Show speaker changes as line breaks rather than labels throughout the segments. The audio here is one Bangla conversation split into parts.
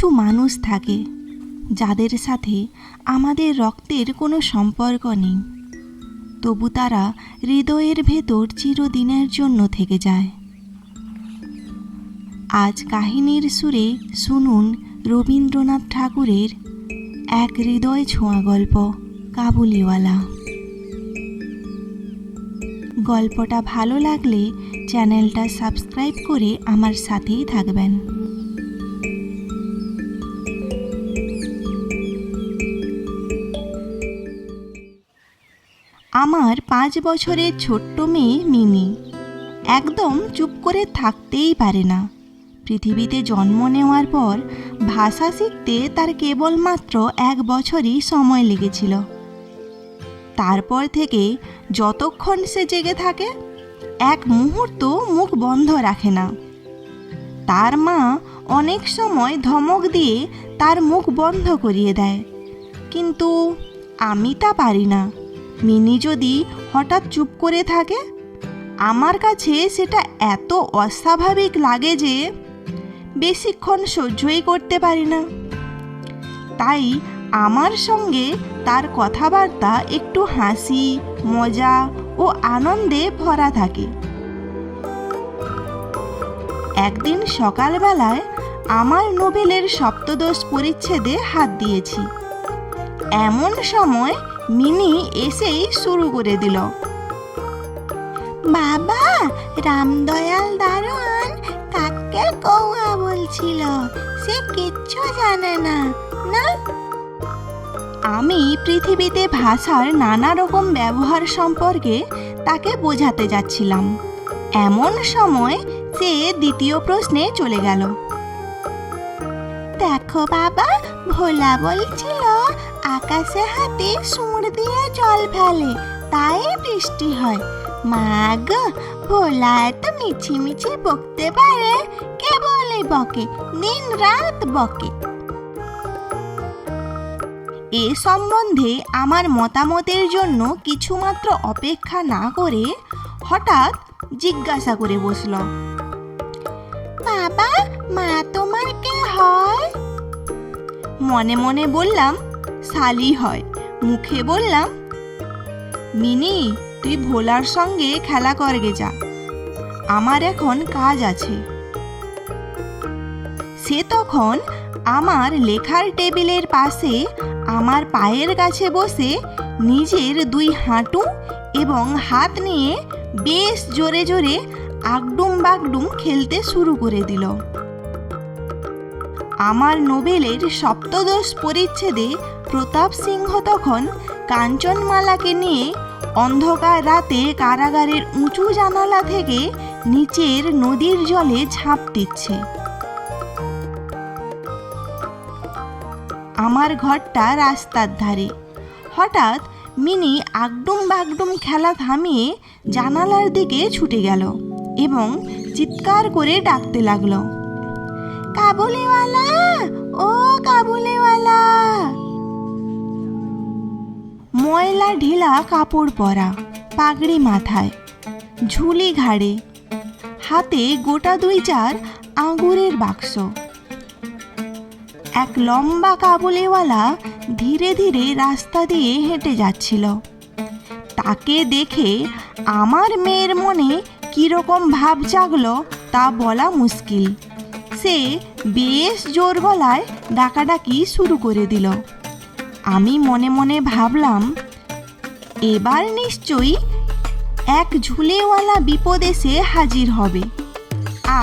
কিছু মানুষ থাকে যাদের সাথে আমাদের রক্তের কোনো সম্পর্ক নেই, তবু তারা হৃদয়ের ভেতর চিরদিনের জন্য থেকে যায়। আজ কাহিনীর সুরে শুনুন রবীন্দ্রনাথ ঠাকুরের এক হৃদয় ছোঁয়া গল্প, কাবুলিওয়ালা। গল্পটা ভালো লাগলে চ্যানেলটা সাবস্ক্রাইব করে আমার সাথেই থাকবেন। আমার 5 বছরের ছোট্ট মেয়ে মিনি একদম চুপ করে থাকতেই পারে না। পৃথিবীতে জন্ম নেওয়ার পর ভাষা শিখতে তার কেবলমাত্র 1 বছরই সময় লেগেছিল। তারপর থেকে যতক্ষণ সে জেগে থাকে, এক মুহূর্ত মুখ বন্ধ রাখে না। তার মা অনেক সময় ধমক দিয়ে তার মুখ বন্ধ করিয়ে দেয়, কিন্তু আমি তা পারি না। মিনি যদি হঠাৎ চুপ করে থাকে, আমার কাছে সেটা এত অস্বাভাবিক লাগে যে বেশিক্ষণ সহ্যই করতে পারি না। তাই আমার সঙ্গে তার কথাবার্তা একটু হাসি, মজা ও আনন্দে ভরা থাকে। একদিন সকালবেলায় আমার নোবেলের সপ্তদশ পরিচ্ছেদে হাত দিয়েছি। এমন সময় মিনি এসেই শুরু করে দিল, বাবা, রামদয়াল দারোয়ান কাকের কৌয়া বলছিল, সে কিচ্ছু জানে না। না, আমি পৃথিবীতে ভাষার নানা রকম ব্যবহার সম্পর্কে তাকে বোঝাতে যাচ্ছিলাম। এমন সময় সে দ্বিতীয় প্রশ্নে চলে গেল। দেখো বাবা, ভোলা বলছিল আকাশে হাতে সুর দিয়ে জল ফেলে, তাই বৃষ্টি হয়। মা গো, ভোলা এত মিছিমিছি বকতে পারে? কে বলে বকে, দিন রাত বকে। এ সম্বন্ধে আমার মতামতের জন্য কিছুমাত্র অপেক্ষা না করে হঠাৎ জিজ্ঞাসা করে বসল, বাবা, মা তোমার কে হয়? মনে মনে বললাম, শালি হয়। মুখে বললাম, মিনি, তুই ভোলার সঙ্গে খেলা করগে যা, আমার এখন কাজ আছে। সে তখন আমার লেখার টেবিলের পাশে আমার পায়ের কাছে বসে নিজের 2 হাঁটু এবং হাত নিয়ে বেশ জোরে জোরে আগডুম বাগডুম খেলতে শুরু করে দিল। আমার নোবেলের সপ্তদশ পরিচ্ছেদে প্রতাপ সিংহ তখন কাঞ্চনমালাকে নিয়ে অন্ধকার রাতে কারাগারের উঁচু জানালা থেকে নিচের নদীর জলে ঝাঁপ দিচ্ছে। আমার ঘরটা রাস্তার ধারে। হঠাৎ মিনি আগডুম বাগডুম খেলা থামিয়ে জানালার দিকে ছুটে গেল এবং চিৎকার করে ডাকতে লাগলো, কাবুলিওয়ালা, ও কাবুলিওয়ালা। ময়লা ঢিলা কাপড় পরা, পাগড়ি মাথায়, ঝুলি ঘাড়ে, হাতে গোটা 2-4 আঙুরের বাক্স। এক লম্বা কাবুলিওয়ালা ধীরে ধীরে রাস্তা দিয়ে হেঁটে যাচ্ছিল। তাকে দেখে আমার মেয়ের মনে কীরকম ভাব জাগলো তা বলা মুশকিল। সে বেশ জোর গলায় ডাকাডাকি শুরু করে দিল। আমি মনে মনে ভাবলাম, এবার নিশ্চয়ই এক ঝুলিওয়ালা বিপদ এসে হাজির হবে,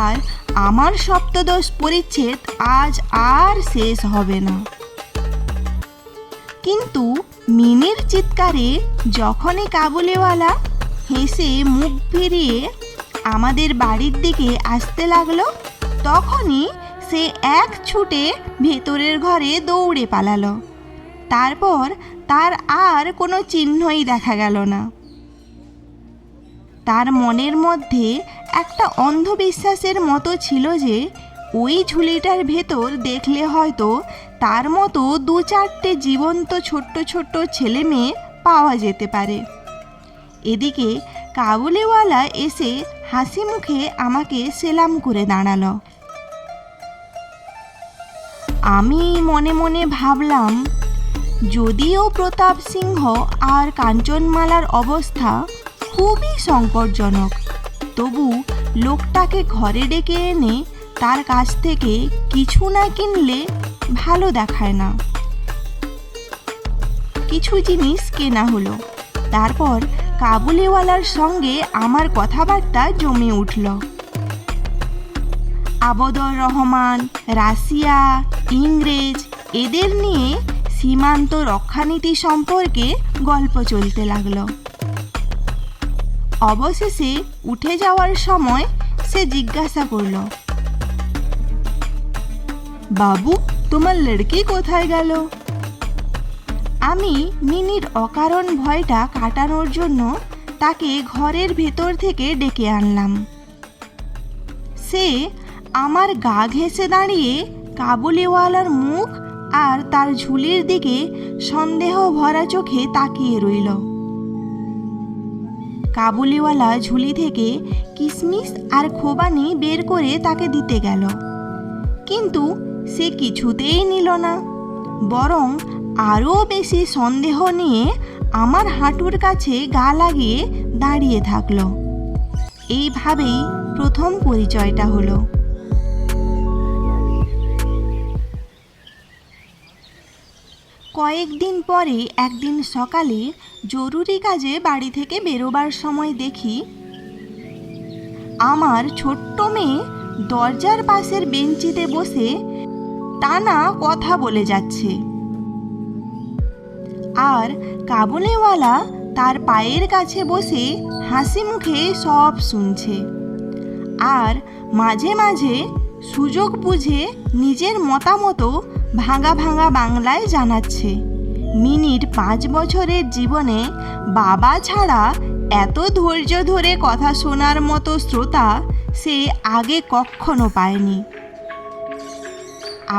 আর আমার সপ্তদশ পরিচ্ছেদ আজ আর শেষ হবে না। কিন্তু মিনির চিৎকারে যখনই কাবুলিওয়ালা হেসে মুখ ফিরিয়ে আমাদের বাড়ির দিকে আসতে লাগলো, তখনই সে এক ছুটে ভেতরের ঘরে দৌড়ে পালালো। তারপর তার আর কোনো চিহ্নই দেখা গেল না। তার মনের মধ্যে একটা অন্ধবিশ্বাসের মতো ছিল যে ওই ঝুলিটার ভেতর দেখলে হয়তো তার মতো 2-4টে জীবন্ত ছোট্ট ছোট্ট ছেলে মেয়ে পাওয়া যেতে পারে। এদিকে কাবুলিওয়ালা এসে হাসি মুখে আমাকে সেলাম করে দাঁড়ালো। আমি মনে মনে ভাবলাম, যদিও প্রতাপ সিংহ আর কাঞ্চনমালার অবস্থা খুবই সংকটজনক, তবু লোকটাকে ঘরে ডেকে এনে তার কাছ থেকে কিছু না কিনলে ভালো দেখায় না। কিছু জিনিস কেনা হলো। তারপর কাবুলিওয়ালার সঙ্গে আমার কথাবার্তা জমে উঠল। আবদর রহমান, রাশিয়া, ইংরেজ এদের নিয়ে সীমান্ত রক্ষানীতি সম্পর্কে গল্প চলতে লাগলো। অবশেষে উঠে যাওয়ার সময় সে জিজ্ঞাসা করল, বাবু, তোমার লড়কি কোথায় গেল? আমি মিনির অকারণ ভয়টা কাটানোর জন্য তাকে ঘরের ভেতর থেকে ডেকে আনলাম। সে আমার গা ঘেঁষে দাঁড়িয়ে কাবুলিওয়ালার মুখ আর তার ঝুলির দিকে সন্দেহ ভরা চোখে তাকিয়ে রইল। কাবুলিওয়ালা ঝুলি থেকে কিশমিশ আর খোবানি বের করে তাকে দিতে গেল, কিন্তু সে কিছুতেই নিল না, বরং আরও বেশি সন্দেহ নিয়ে আমার হাঁটুর কাছে গা লাগিয়ে দাঁড়িয়ে থাকলো। এইভাবেই প্রথম পরিচয়টা হলো। কয়েকদিন পরে একদিন সকালে জরুরি কাজে বাড়ি থেকে বেরোবার সময় দেখি আমার ছোট্ট মেয়ে দরজার পাশের বেঞ্চিতে বসে টানা কথা বলে যাচ্ছে, আর কাবুলিওয়ালা তার পায়ের কাছে বসে হাসি মুখে সব শুনছে, আর মাঝে মাঝে সুযোগ বুঝে নিজের মতামত ভাঙা ভাঙা বাংলায় জানাচ্ছে। মিনির 5 বছরের জীবনে বাবা ছাড়া এত ধৈর্য ধরে কথা শোনার মতো শ্রোতা সে আগে কখনো পায়নি।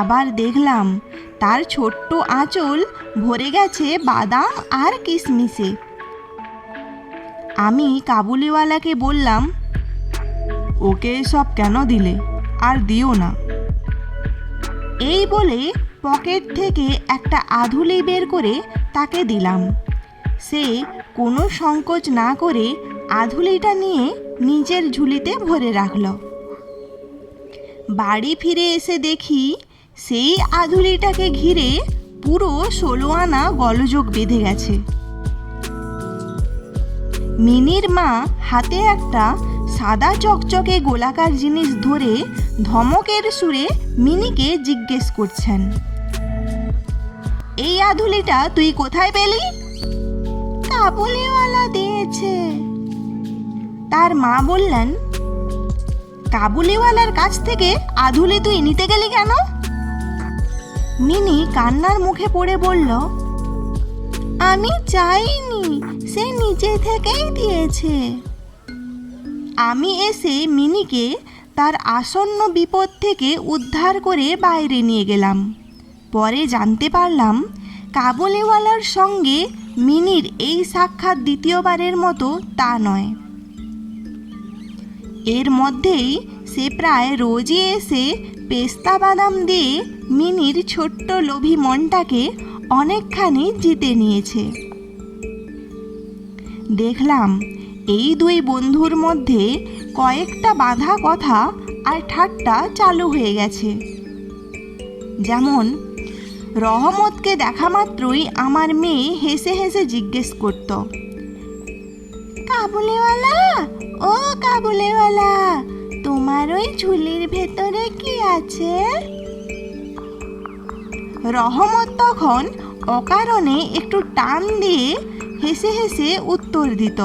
আবার দেখলাম তার ছোট্ট আঁচল ভরে গেছে বাদাম আর কিশমিশে। আমি কাবুলিওয়ালাকে বললাম, ওকে সব কেন দিলে? আর দিও না। এই বলে পকেট থেকে একটা আধুলি বের করে তাকে দিলাম। সে কোনো সংকোচ না করে আধুলিটা নিয়ে নিজের ঝুলিতে ভরে রাখল। বাড়ি ফিরে এসে দেখি সেই আধুলিটাকে ঘিরে পুরো 16 আনা গোলযোগ বেঁধে গেছে। মিনির মা হাতে একটা সাদা চকচকে গোলাকার জিনিস ধরে ধমকের সুরে মিনিকে জিজ্ঞেস করছেন, এই আধুলিটা তুই কোথায় পেলি? কাবুলিওয়ালা দিয়েছে। তার মা বললেন, কাবুলিওয়ালার কাছ থেকে আধুলি তুই নিতে গেলি কেন? মিনি কান্নার মুখে পড়ে বলল, আমি চাইনি, সে নিজে থেকেই দিয়েছে। আমি এসে মিনিকে তার আসন্ন বিপদ থেকে উদ্ধার করে বাইরে নিয়ে গেলাম। পরে জানতে পারলাম কাবুলিওয়ালার সঙ্গে মিনির এই সাক্ষাৎ দ্বিতীয়বারের মতো তা নয়। এর মধ্যেই সে প্রায় রোজই এসে পেস্তা বাদাম দিয়ে মিনির ছোট্ট লোভী মনটাকে অনেকখানি জিতে নিয়েছে। দেখলাম এই 2 বন্ধুর মধ্যে কয়েকটা বাঁধা কথা আর ঠাট্টা চালু হয়ে গেছে। যেমন রহমতকে দেখা মাত্রই আমার মেয়ে হেসে হেসে জিজ্ঞেস করত, কাবুলিওয়ালা, ও কাবুলিওয়ালা, তোমার ওই ঝুলির ভেতরে কি আছে? রহমত তখন অকারণে একটু টান দিয়ে হেসে হেসে উত্তর দিত,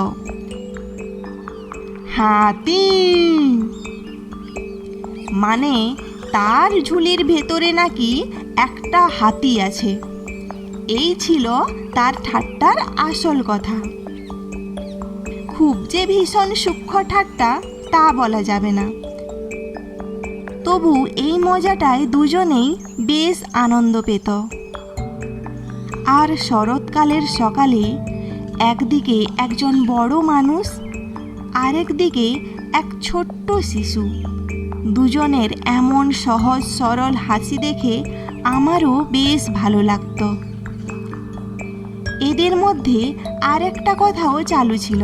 হাতি। মানে তার ঝুলির ভেতরে নাকি একটা হাতি আছে। এই ছিল তার ঠাট্টার আসল কথা। খুব যে ভীষণ সূক্ষ্ম ঠাট্টা তা বলা যাবে না, তবু এই মজাটায় দুজনেই বেশ আনন্দ পেত। আর শরৎকালের সকালে একদিকে একজন বড় মানুষ, আরেকদিকে এক ছোট্ট শিশু, দুজনের এমন সহজ সরল হাসি দেখে আমারও বেশ ভালো লাগতো। এদের মধ্যে আর একটা কথাও চালু ছিল।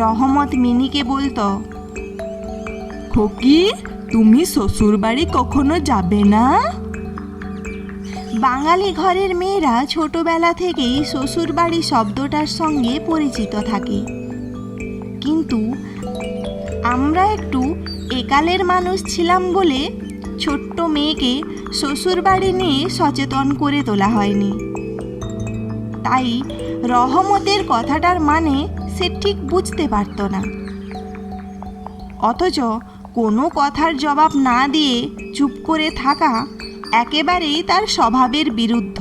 রহমত মিনিকে বলতো,
খোকি, তুমি শ্বশুর বাড়ি কখনো যাবে না?
বাঙালি ঘরের মেয়েরা ছোটবেলা থেকেই শ্বশুর বাড়ি শব্দটার সঙ্গে পরিচিত থাকে, কিন্তু আমরা একটু একালের মানুষ ছিলাম বলে ছোট্ট মেয়েকে শ্বশুর বাড়ি নিয়ে সচেতন করে তোলা হয়নি। তাই রহমতের কথাটার মানে সে ঠিক বুঝতে পারত না, অথচ কোনো কথার জবাব না দিয়ে চুপ করে থাকা একেবারেই তার স্বভাবের বিরুদ্ধ।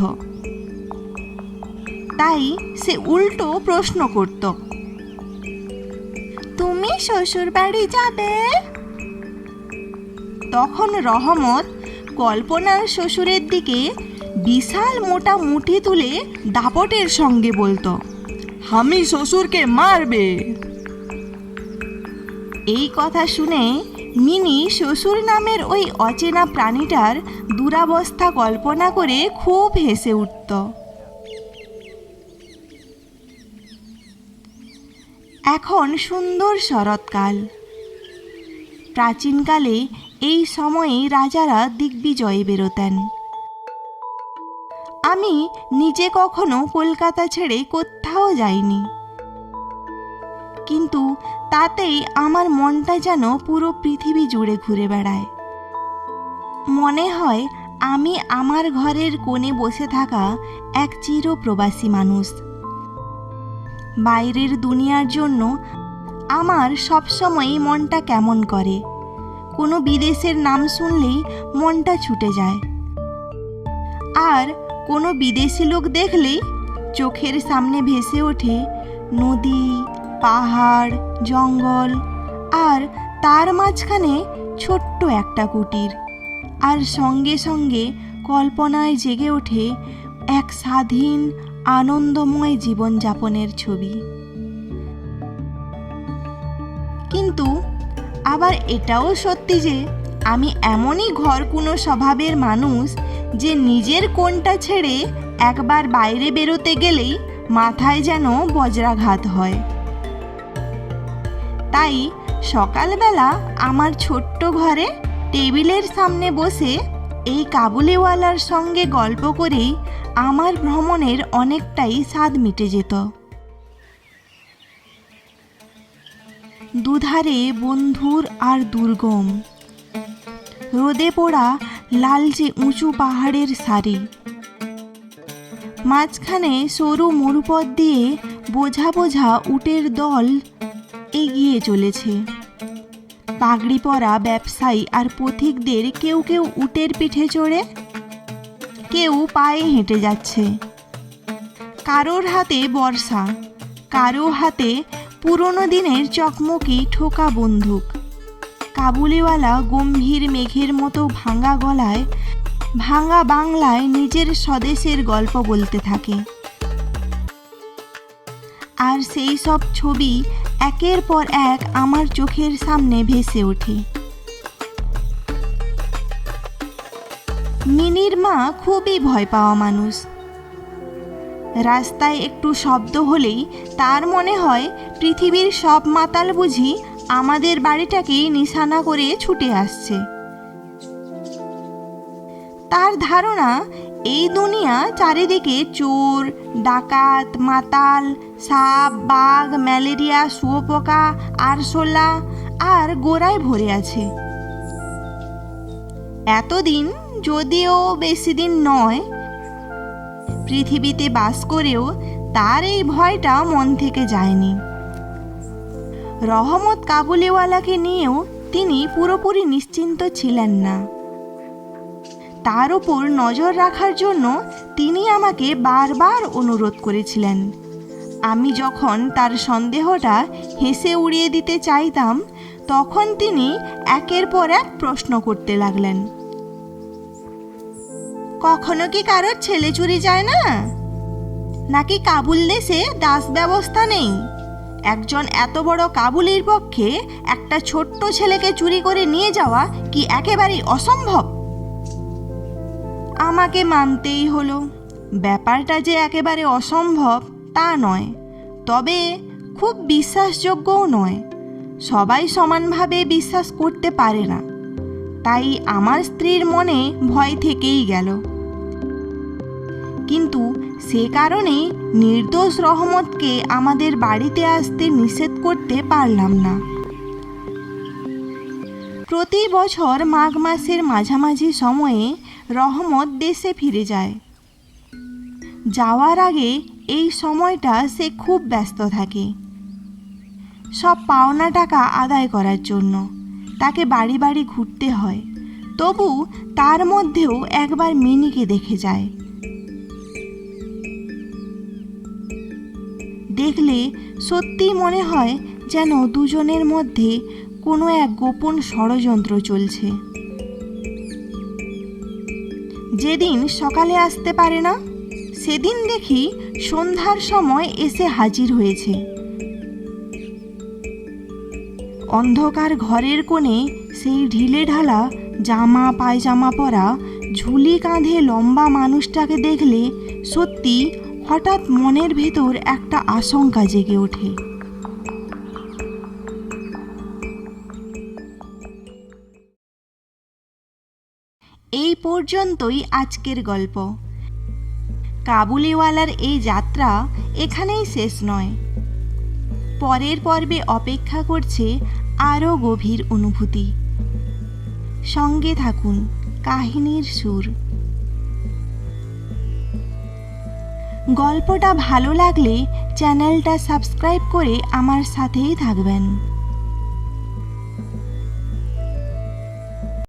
তাই সে উল্টো প্রশ্ন করত, তুমি শ্বশুর বাড়ি যাবে? তখন রহমত কল্পনার শ্বশুরের দিকে বিশাল মোটা মুঠি তুলে দাপটের সঙ্গে বলতো,
আমি শ্বশুরকে মারবে।
এই কথা শুনে মিনি শ্বশুর নামের ওই অচেনা প্রাণীটার দুরাবস্থা কল্পনা করে খুব হেসে উঠত। এখন সুন্দর শরৎকাল। প্রাচীনকালে এই সময়ে রাজারা দিগ্বিজয়ে বেরোতেন। আমি নিজে কখনো কলকাতা ছেড়ে কোথাও যাইনি, কিন্তু তাতেই আমার মনটা যেন পুরো পৃথিবী জুড়ে ঘুরে বেড়ায়। মনে হয় আমি আমার ঘরের কোণে বসে থাকা এক চিরপ্রবাসী মানুষ। বাইরের দুনিয়ার জন্য আমার সবসময়ই মনটা কেমন করে। কোনো বিদেশের নাম শুনলেই মনটা ছুটে যায়, আর কোনো বিদেশি লোক দেখলেই চোখের সামনে ভেসে ওঠে নদী, পাহাড়, জঙ্গল, আর তার মাঝখানে ছোট্ট একটা কুটির, আর সঙ্গে সঙ্গে কল্পনায় জেগে ওঠে এক স্বাধীন আনন্দময় জীবনযাপনের ছবি। কিন্তু আবার এটাও সত্যি যে আমি এমনই ঘরকুনো স্বভাবের মানুষ যে নিজের কোণটা ছেড়ে একবার বাইরে বেরোতে গেলেই মাথায় যেন বজ্রাঘাত হয়। তাই সকালবেলা আমার ছোট্ট ঘরে টেবিলের সামনে বসে এই কাবুলিওয়ালার সঙ্গে গল্প করেই আমার ভ্রমণের অনেকটাই স্বাদ মিটে যেত। দুধারে বন্ধুর আর দুর্গম, রোদে পোড়া লালচে উঁচু পাহাড়ের সারি, মাঝখানে সরু মরুপথ দিয়ে বোঝা বোঝা উটের দল এগিয়ে চলেছে। পাগড়ি পরা ব্যবসায়ী আর পথিকদের কেউ কেউ উটের পিঠে চড়ে, কেউ পায়ে হেঁটে যাচ্ছে। কারোর হাতে বর্ষা, কারো হাতে পুরনো দিনের চকমকি ঠোকা বন্দুক। কাবুলিওয়ালা গম্ভীর মেঘের মতো ভাঙা গলায়, ভাঙা বাংলায় নিজের স্বদেশের গল্প বলতে থাকে। আর সেই সব ছবি একের পর এক আমার চোখের সামনে ভেসে ওঠে। মিনির মা খুবই ভয় পাওয়া মানুষ। রাস্তায় একটু শব্দ হলেই তার মনে হয় পৃথিবীর সব মাতাল বুঝি আমাদের বাড়িটাকেই নিশানা করে ছুটে আসছে। তার ধারণা এই দুনিয়া চারিদিকে চোর, ডাকাত, মাতাল, সাপ, বাঘ, ম্যালেরিয়া, শুয়োপোকা, আরশোলা আর গোড়ায় ভরে আছে। এতদিন, যদিও বেশি দিন নয়, পৃথিবীতে বাস করেও তার এই ভয়টা মন থেকে যায়নি। রহমত কাবুলিওয়ালাকে নিয়েও তিনি পুরোপুরি নিশ্চিন্ত ছিলেন না। তার উপর নজর রাখার জন্য তিনি আমাকে বারবার অনুরোধ করেছিলেন। আমি যখন তার সন্দেহটা হেসে উড়িয়ে দিতে চাইতাম, তখন তিনি একের পর এক প্রশ্ন করতে লাগলেন। কখনো কি কারোর ছেলে চুরি যায় না? নাকি কাবুল দেশে দাস ব্যবস্থা নেই? একজন এত বড় কাবুলির পক্ষে একটা ছোট্ট ছেলেকে চুরি করে নিয়ে যাওয়া কি একেবারেই অসম্ভব? আমাকে মানতেই হলো। ব্যাপারটা যে একেবারে অসম্ভব তা নয়, তবে খুব বিশ্বাসযোগ্যও নয়। সবাই সমানভাবে বিশ্বাস করতে পারে না, তাই আমার স্ত্রীর মনে ভয় থেকেই গেল। কিন্তু সে কারণে নির্দোষ রহমতকে আমাদের বাড়িতে আসতে নিষেধ করতে পারলাম না। প্রতি বছর মাঘ মাসের মাঝামাঝি সময়ে রহমত দেশে ফিরে যায়। যাওয়ার আগে এই সময়টা সে খুব ব্যস্ত থাকে সব পাওনা টাকা আদায় করার জন্য। তাকে বাড়ি বাড়ি ঘুরতে হয়, তবু তার মধ্যেও একবার মিনিকে দেখে যায়। দেখলে সত্যি মনে হয় যেন দুজনের মধ্যে কোনো এক গোপন ষড়যন্ত্র চলছে। যেদিন সকালে আসতে পারে না, সেদিন দেখি সন্ধ্যার সময় এসে হাজির হয়েছে। অন্ধকার ঘরের কোণে সেই ঢিলে ঢালা জামা পায়জামা পরা ঝুলি কাঁধে লম্বা মানুষটাকে দেখলে সত্যি হঠাৎ মনের ভেতর একটা আশঙ্কা জেগে ওঠে। এই পর্যন্তই আজকের গল্প। কাবুলিওয়ালার এই যাত্রা এখানেই শেষ নয়। পরের পর্বে অপেক্ষা করছে আরও গভীর অনুভূতি। সঙ্গে থাকুন কাহিনীর সুর। গল্পটা ভালো লাগলে চ্যানেলটা সাবস্ক্রাইব করে আমার সাথেই থাকবেন।